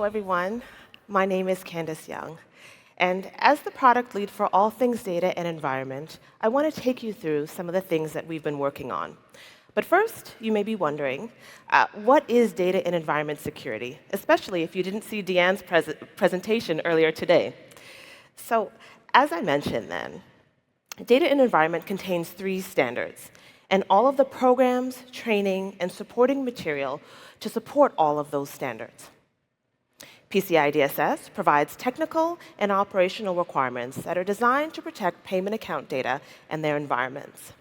everyone. My name is Kandyce Young. And as the product lead for all things data and environment, I want to take you through some of the things that we've been working on. But first, you may be wondering, what is data and environment security, especially if you didn't see Deanne's presentation earlier today. So as I mentioned then, data and environment contains 3 standards, and all of the programs, training, and supporting material to support all of those standards. PCI DSS provides technical and operational requirements that are designed to protect payment account data and their environments.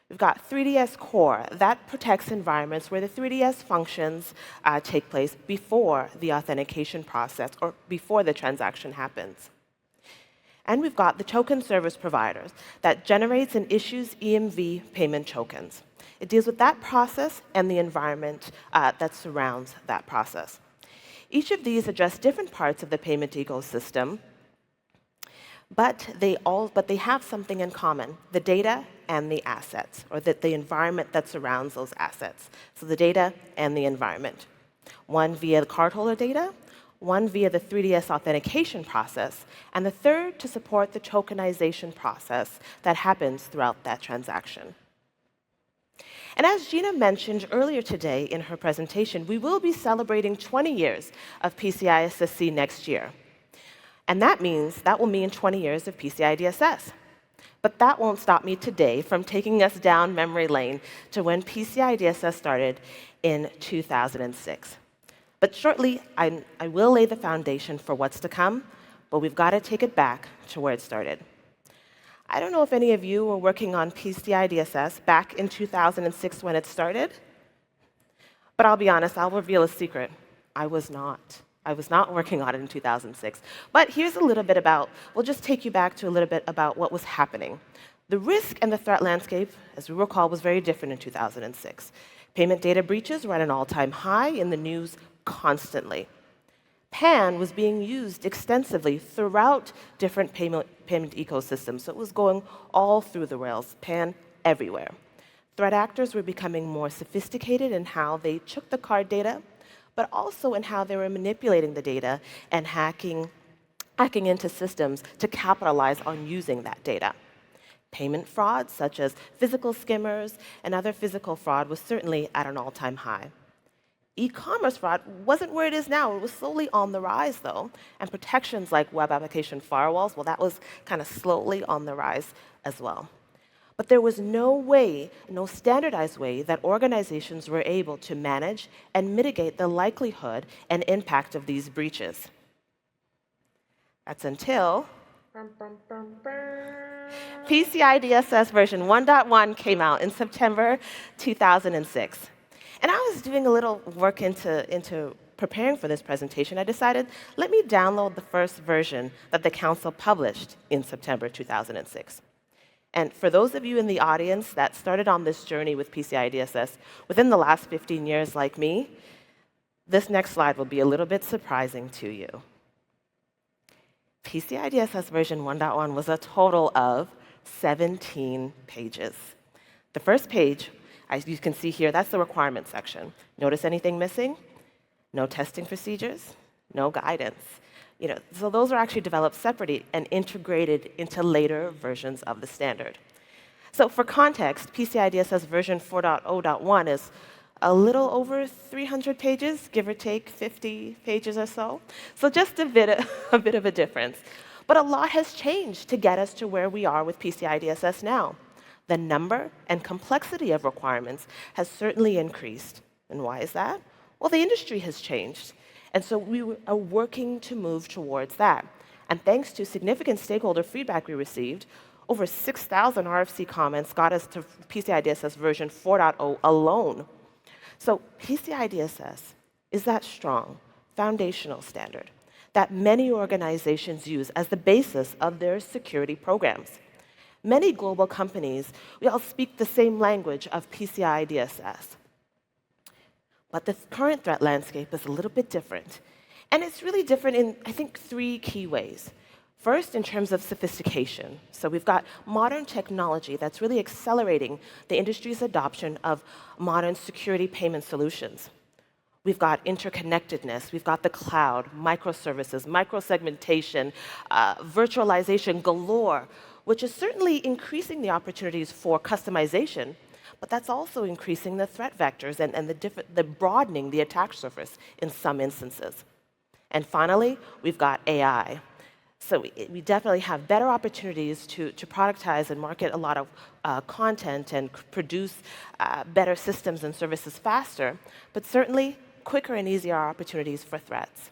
We've got 3DS Core. That protects environments where the 3DS functions take place before the authentication process or before the transaction happens. And we've got the token service providers that generates and issues EMV payment tokens. It deals with that process and the environment that surrounds that process. Each of these address different parts of the payment ecosystem, but they have something in common: the data and the assets, or the environment that surrounds those assets. So the data and the environment. One via the cardholder data, one via the 3DS authentication process, and the third to support the tokenization process that happens throughout that transaction. And as Gina mentioned earlier today in her presentation, we will be celebrating 20 years of PCI SSC next year. And that will mean 20 years of PCI DSS. But that won't stop me today from taking us down memory lane to when PCI DSS started in 2006. But shortly, I will lay the foundation for what's to come, but we've got to take it back to where it started. I don't know if any of you were working on PCI DSS back in 2006 when it started, but I'll be honest, I'll reveal a secret. I was not. I was not working on it in 2006. But here's a little bit we'll just take you back to a little bit about what was happening. The risk and the threat landscape, as we recall, was very different in 2006. Payment data breaches were at an all-time high in the news constantly. PAN was being used extensively throughout different payment ecosystems, so it was going all through the rails, PAN everywhere. Threat actors were becoming more sophisticated in how they took the card data, but also in how they were manipulating the data and hacking into systems to capitalize on using that data. Payment fraud, such as physical skimmers and other physical fraud, was certainly at an all-time high. E-commerce fraud wasn't where it is now. It was slowly on the rise, though. And protections like web application firewalls, well, that was kind of slowly on the rise as well. But there was no standardized way that organizations were able to manage and mitigate the likelihood and impact of these breaches. That's until PCI DSS version 1.1 came out in September 2006. And I was doing a little work into preparing for this presentation. I decided, let me download the first version that the council published in September 2006. And for those of you in the audience that started on this journey with PCI DSS within the last 15 years like me, this next slide will be a little bit surprising to you. PCI DSS version 1.1 was a total of 17 pages. The first page, as you can see here, that's the requirements section. Notice anything missing? No testing procedures, no guidance. So those are actually developed separately and integrated into later versions of the standard. So for context, PCI DSS version 4.0.1 is a little over 300 pages, give or take 50 pages or so. So just a bit of a difference. But a lot has changed to get us to where we are with PCI DSS now. The number and complexity of requirements has certainly increased. And why is that? Well, the industry has changed. And so we are working to move towards that. And thanks to significant stakeholder feedback we received, over 6,000 RFC comments got us to PCI DSS version 4.0 alone. So PCI DSS is that strong, foundational standard that many organizations use as the basis of their security programs. Many global companies, we all speak the same language of PCI DSS. But the current threat landscape is a little bit different. And it's really different in, I think, 3 key ways. First, in terms of sophistication. So we've got modern technology that's really accelerating the industry's adoption of modern security payment solutions. We've got interconnectedness, we've got the cloud, microservices, microsegmentation, virtualization galore, which is certainly increasing the opportunities for customization, but that's also increasing the threat vectors and the broadening the attack surface in some instances. And finally, we've got AI. So we definitely have better opportunities to productize and market a lot of content and produce better systems and services faster, but certainly quicker and easier opportunities for threats.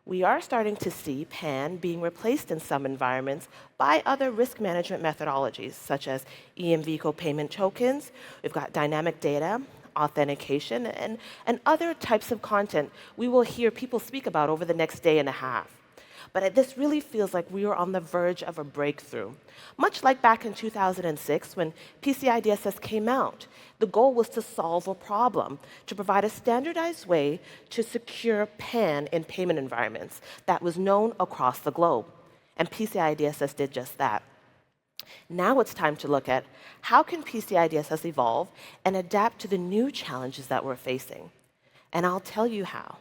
We are starting to see PAN being replaced in some environments by other risk management methodologies, such as EMV co-payment tokens. We've got dynamic data, authentication, and other types of content we will hear people speak about over the next day and a half. But this really feels like we are on the verge of a breakthrough. Much like back in 2006 when PCI DSS came out, the goal was to solve a problem, to provide a standardized way to secure PAN in payment environments that was known across the globe. And PCI DSS did just that. Now it's time to look at how can PCI DSS evolve and adapt to the new challenges that we're facing. And I'll tell you how.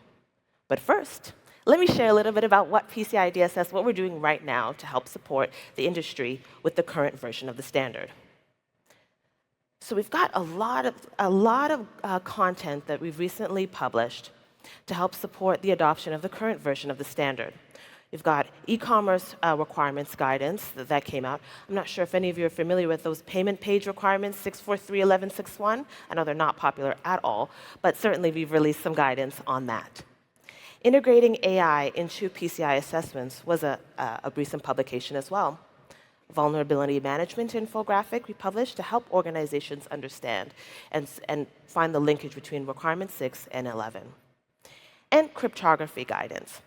But first, let me share a little bit about what PCI DSS, what we're doing right now to help support the industry with the current version of the standard. So we've got a lot of content that we've recently published to help support the adoption of the current version of the standard. We've got e-commerce requirements guidance that came out. I'm not sure if any of you are familiar with those payment page requirements, 643.1161. I know they're not popular at all, but certainly we've released some guidance on that. Integrating AI into PCI assessments was a recent publication as well. Vulnerability management infographic we published to help organizations understand and find the linkage between requirement 6 and 11. And cryptography guidance.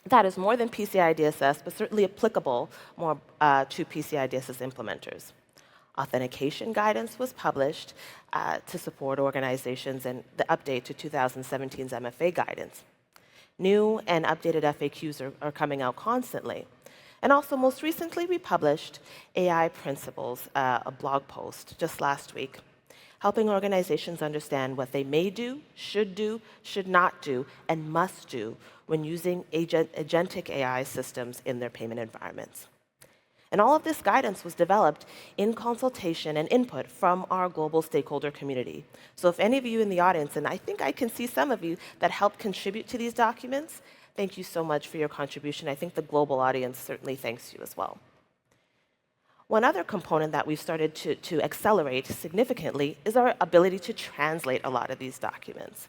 That is more than PCI DSS, but certainly applicable more to PCI DSS implementers. Authentication guidance was published to support organizations and the update to 2017's MFA guidance. New and updated FAQs are coming out constantly. And also, most recently, we published AI Principles, a blog post just last week, helping organizations understand what they may do, should not do, and must do when using agentic AI systems in their payment environments. And all of this guidance was developed in consultation and input from our global stakeholder community. So if any of you in the audience, and I think I can see some of you that helped contribute to these documents, thank you so much for your contribution. I think the global audience certainly thanks you as well. One other component that we've started to accelerate significantly is our ability to translate a lot of these documents.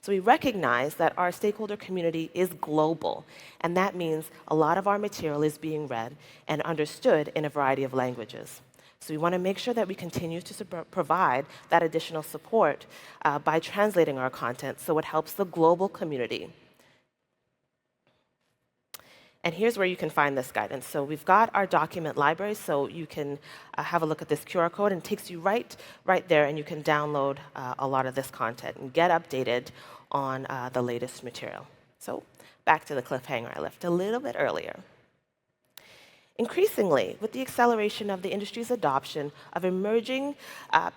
So we recognize that our stakeholder community is global, and that means a lot of our material is being read and understood in a variety of languages. So we want to make sure that we continue to provide that additional support by translating our content so it helps the global community. And here's where you can find this guidance. So we've got our document library, so you can have a look at this QR code, and it takes you right there, and you can download a lot of this content and get updated on the latest material. So back to the cliffhanger I left a little bit earlier. Increasingly, with the acceleration of the industry's adoption of emerging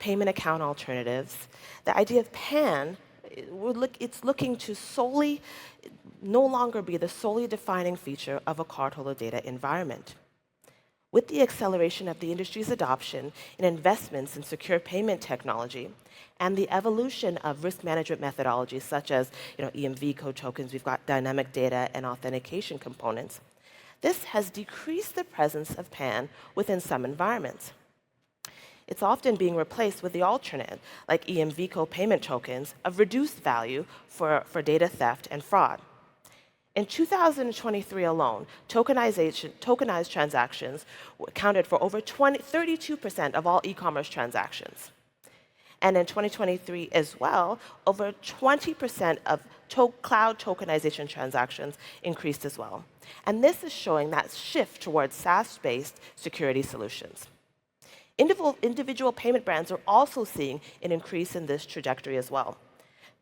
payment account alternatives, the idea of PAN, it's looking to solely no longer be the solely defining feature of a cardholder data environment. With the acceleration of the industry's adoption in investments in secure payment technology and the evolution of risk management methodologies such as EMV code tokens, we've got dynamic data and authentication components, this has decreased the presence of PAN within some environments. It's often being replaced with the alternate, like EMV co-payment tokens, of reduced value for data theft and fraud. In 2023 alone, tokenized transactions accounted for over 32% of all e-commerce transactions. And in 2023 as well, over 20% of cloud tokenization transactions increased as well. And this is showing that shift towards SaaS-based security solutions. Individual payment brands are also seeing an increase in this trajectory as well.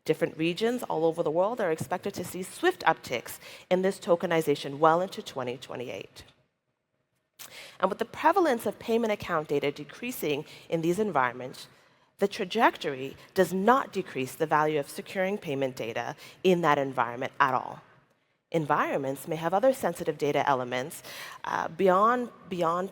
Different regions all over the world are expected to see swift upticks in this tokenization well into 2028. And with the prevalence of payment account data decreasing in these environments, the trajectory does not decrease the value of securing payment data in that environment at all. Environments may have other sensitive data elements beyond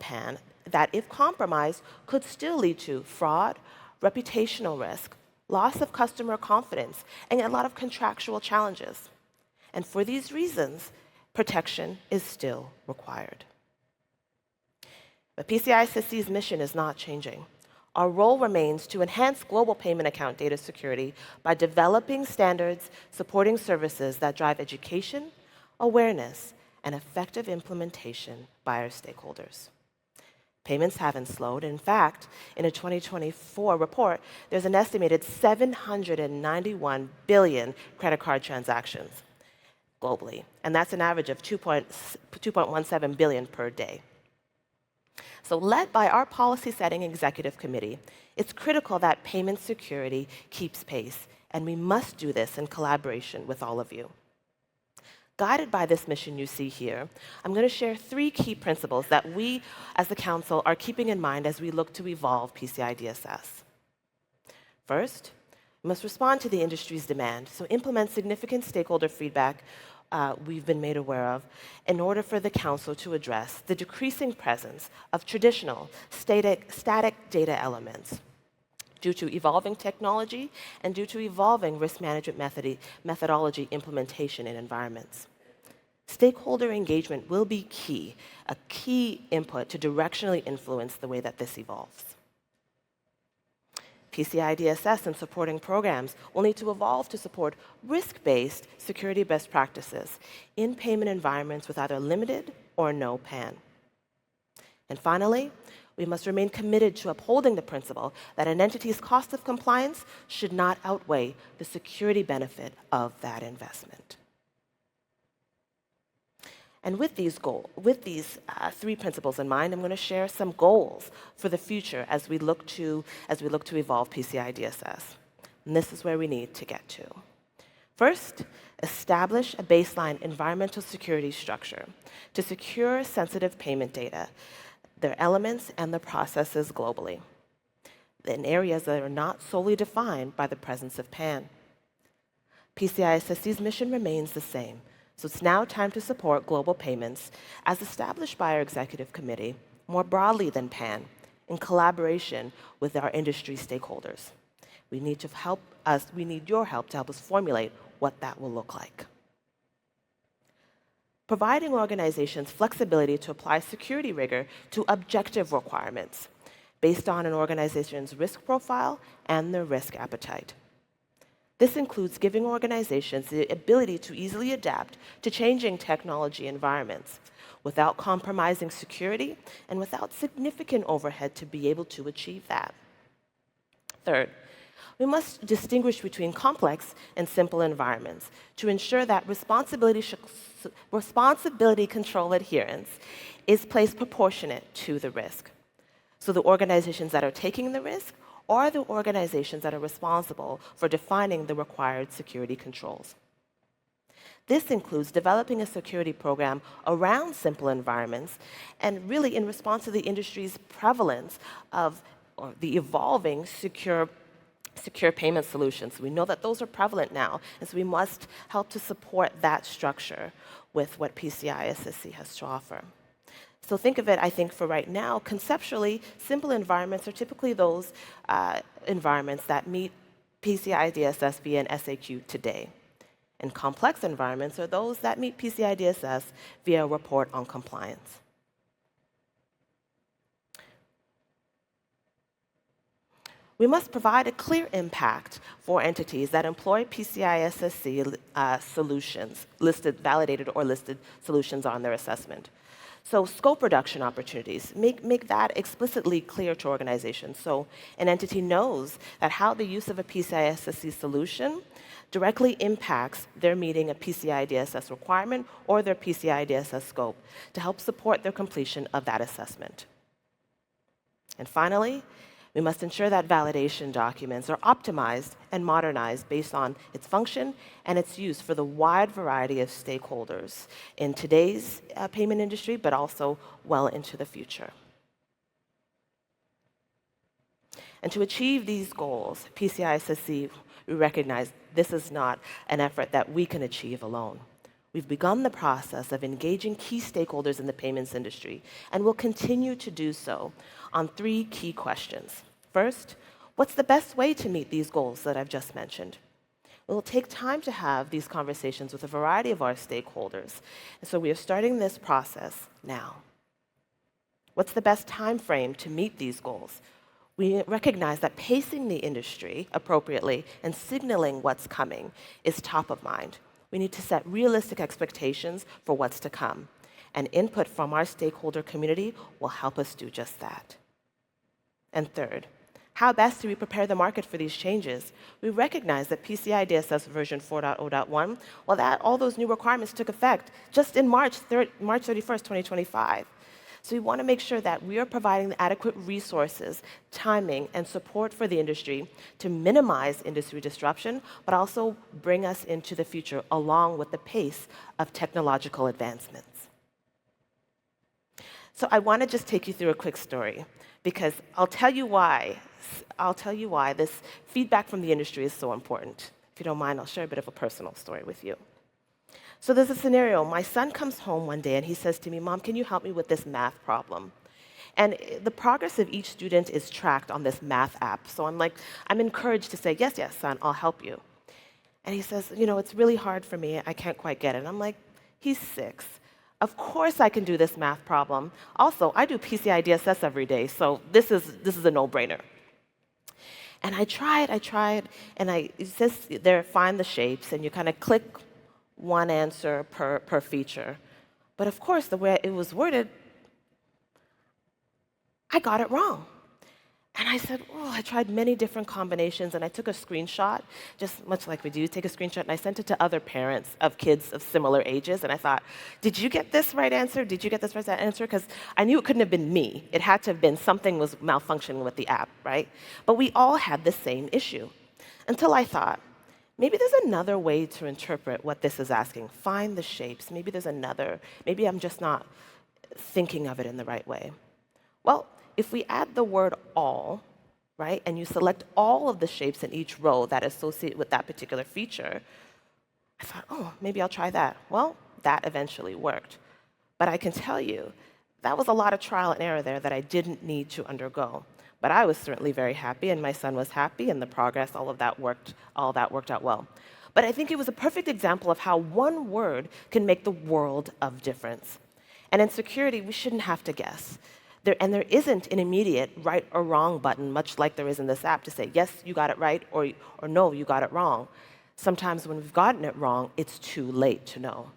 PAN that, if compromised, could still lead to fraud, reputational risk, loss of customer confidence, and a lot of contractual challenges. And for these reasons, protection is still required. But PCI DSS's mission is not changing. Our role remains to enhance global payment account data security by developing standards, supporting services that drive education, awareness, and effective implementation by our stakeholders. Payments haven't slowed. In fact, in a 2024 report, there's an estimated 791 billion credit card transactions globally, and that's an average of 2.17 billion per day. So, led by our policy-setting executive committee, it's critical that payment security keeps pace, and we must do this in collaboration with all of you. Guided by this mission you see here, I'm going to share 3 key principles that we, as the Council, are keeping in mind as we look to evolve PCI DSS. First, we must respond to the industry's demand, so implement significant stakeholder feedback we've been made aware of in order for the Council to address the decreasing presence of traditional static data elements due to evolving technology and due to evolving risk management methodology implementation in environments. Stakeholder engagement will be a key input to directionally influence the way that this evolves. PCI DSS and supporting programs will need to evolve to support risk-based security best practices in payment environments with either limited or no PAN. And finally, we must remain committed to upholding the principle that an entity's cost of compliance should not outweigh the security benefit of that investment. And with these 3 principles in mind, I'm going to share some goals for the future as we look to evolve PCI DSS. And this is where we need to get to. First, establish a baseline environmental security structure to secure sensitive payment data, their elements, and the processes globally, in areas that are not solely defined by the presence of PAN. PCI DSS's mission remains the same. So it's now time to support global payments as established by our executive committee more broadly than PAN in collaboration with our industry stakeholders. We need your help to help us formulate what that will look like. Providing organizations flexibility to apply security rigor to objective requirements based on an organization's risk profile and their risk appetite. This includes giving organizations the ability to easily adapt to changing technology environments without compromising security and without significant overhead to be able to achieve that. Third, we must distinguish between complex and simple environments to ensure that responsibility control adherence is placed proportionate to the risk. So the organizations that are taking the risk are the organizations that are responsible for defining the required security controls. This includes developing a security program around simple environments and really in response to the industry's prevalence of the evolving secure payment solutions. We know that those are prevalent now, and so we must help to support that structure with what PCI DSS has to offer. So think of it, I think, for right now, conceptually, simple environments are typically those environments that meet PCI DSS via an SAQ today. And complex environments are those that meet PCI DSS via a report on compliance. We must provide a clear impact for entities that employ PCI DSS solutions, validated or listed solutions on their assessment. So scope reduction opportunities, make that explicitly clear to organizations so an entity knows that how the use of a PCI DSS solution directly impacts their meeting a PCI DSS requirement or their PCI DSS scope to help support their completion of that assessment. And finally, we must ensure that validation documents are optimized and modernized based on its function and its use for the wide variety of stakeholders in today's payment industry, but also well into the future. And to achieve these goals, PCI SSC, we recognize this is not an effort that we can achieve alone. We've begun the process of engaging key stakeholders in the payments industry, and will continue to do so on 3 key questions. First, what's the best way to meet these goals that I've just mentioned? It will take time to have these conversations with a variety of our stakeholders, and so we are starting this process now. What's the best time frame to meet these goals? We recognize that pacing the industry appropriately and signaling what's coming is top of mind. We need to set realistic expectations for what's to come, and input from our stakeholder community will help us do just that. And third, how best do we prepare the market for these changes? We recognize that PCI DSS version 4.0.1, well, all those new requirements took effect just in March 31st, 2025. So we want to make sure that we are providing the adequate resources, timing, and support for the industry to minimize industry disruption, but also bring us into the future along with the pace of technological advancements. So I want to just take you through a quick story, because I'll tell you why this feedback from the industry is so important. If you don't mind, I'll share a bit of a personal story with you. So there's a scenario. My son comes home one day and he says to me, "Mom, can you help me with this math problem?" And the progress of each student is tracked on this math app. So I'm encouraged to say, yes, son, I'll help you. And he says, it's really hard for me. I can't quite get it. And I'm like, he's 6. Of course I can do this math problem. Also, I do PCI DSS every day, so this is a no-brainer. And I tried, and it says there, find the shapes, and you kind of click one answer per feature. But of course, the way it was worded, I got it wrong. And I said, I tried many different combinations, and I took a screenshot, just much like we do, take a screenshot, and I sent it to other parents of kids of similar ages, and I thought, did you get this right answer? Did you get this right answer? Because I knew it couldn't have been me. It had to have been something was malfunctioning with the app, right? But we all had the same issue, until I thought, maybe there's another way to interpret what this is asking. Find the shapes. Maybe maybe I'm just not thinking of it in the right way. Well, if we add the word all, right, and you select all of the shapes in each row that associate with that particular feature, I thought, maybe I'll try that. Well, that eventually worked. But I can tell you, that was a lot of trial and error there that I didn't need to undergo. But I was certainly very happy, and my son was happy, and the progress, all that worked out well. But I think it was a perfect example of how one word can make the world of difference. And in security, we shouldn't have to guess. There isn't an immediate right or wrong button, much like there is in this app, to say, yes, you got it right, or no, you got it wrong. Sometimes when we've gotten it wrong, it's too late to know.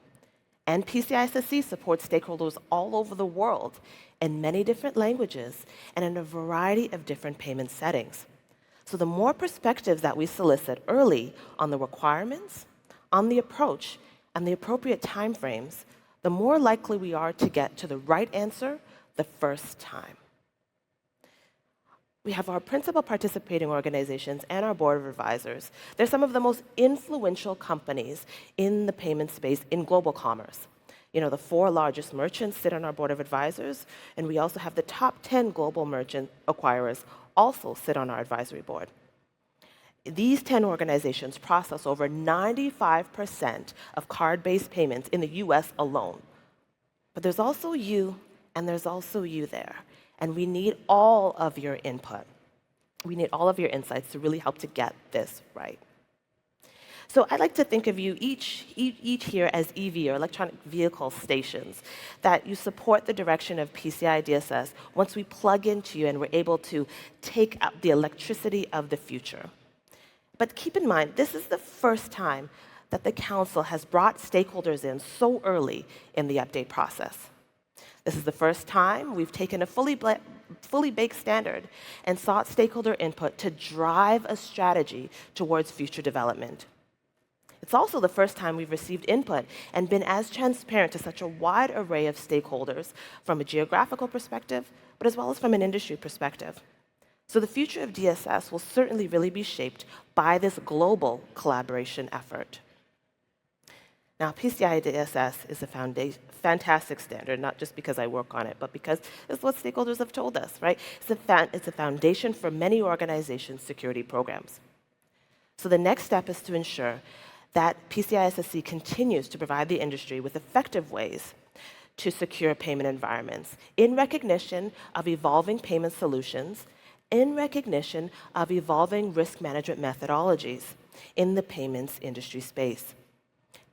And PCI SSC supports stakeholders all over the world in many different languages and in a variety of different payment settings. So the more perspectives that we solicit early on the requirements, on the approach, and the appropriate timeframes, the more likely we are to get to the right answer the first time. We have our principal participating organizations and our board of advisors. They're some of the most influential companies in the payment space in global commerce. The 4 largest merchants sit on our board of advisors, and we also have the top 10 global merchant acquirers also sit on our advisory board. These 10 organizations process over 95% of card-based payments in the US alone. But there's also you, and there's also you there. And we need all of your input. We need all of your insights to really help to get this right. So I'd like to think of you each here as EV, or electronic vehicle stations, that you support the direction of PCI DSS once we plug into you and we're able to take out the electricity of the future. But keep in mind, this is the first time that the Council has brought stakeholders in so early in the update process. This is the first time we've taken a fully baked standard and sought stakeholder input to drive a strategy towards future development. It's also the first time we've received input and been as transparent to such a wide array of stakeholders from a geographical perspective, but as well as from an industry perspective. So the future of DSS will certainly really be shaped by this global collaboration effort. Now, PCI DSS is a fantastic standard, not just because I work on it, but because it's what stakeholders have told us, right? It's a foundation for many organizations' security programs. So the next step is to ensure that PCI SSC continues to provide the industry with effective ways to secure payment environments in recognition of evolving payment solutions, in recognition of evolving risk management methodologies in the payments industry space.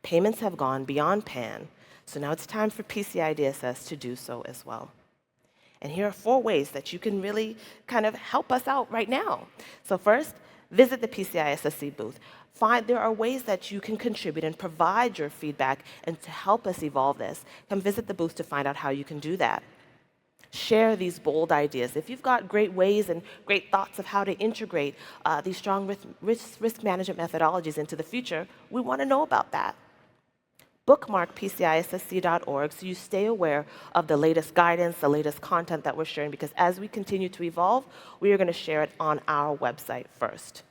Payments have gone beyond PAN, so now it's time for PCI DSS to do so as well. And here are 4 ways that you can really kind of help us out right now. So first, visit the PCI SSC booth. There are ways that you can contribute and provide your feedback and to help us evolve this. Come visit the booth to find out how you can do that. Share these bold ideas. If you've got great ways and great thoughts of how to integrate these strong risk management methodologies into the future, we want to know about that. Bookmark PCISSC.org so you stay aware of the latest guidance, the latest content that we're sharing, because as we continue to evolve, we are going to share it on our website first.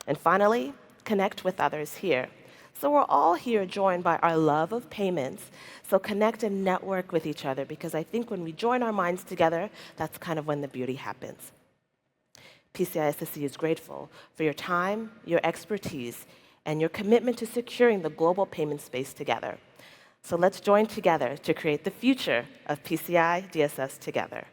And finally, connect with others here. So we're all here joined by our love of payments, so connect and network with each other, because I think when we join our minds together, that's kind of when the beauty happens. PCI SSC is grateful for your time, your expertise, and your commitment to securing the global payment space together. So let's join together to create the future of PCI DSS together.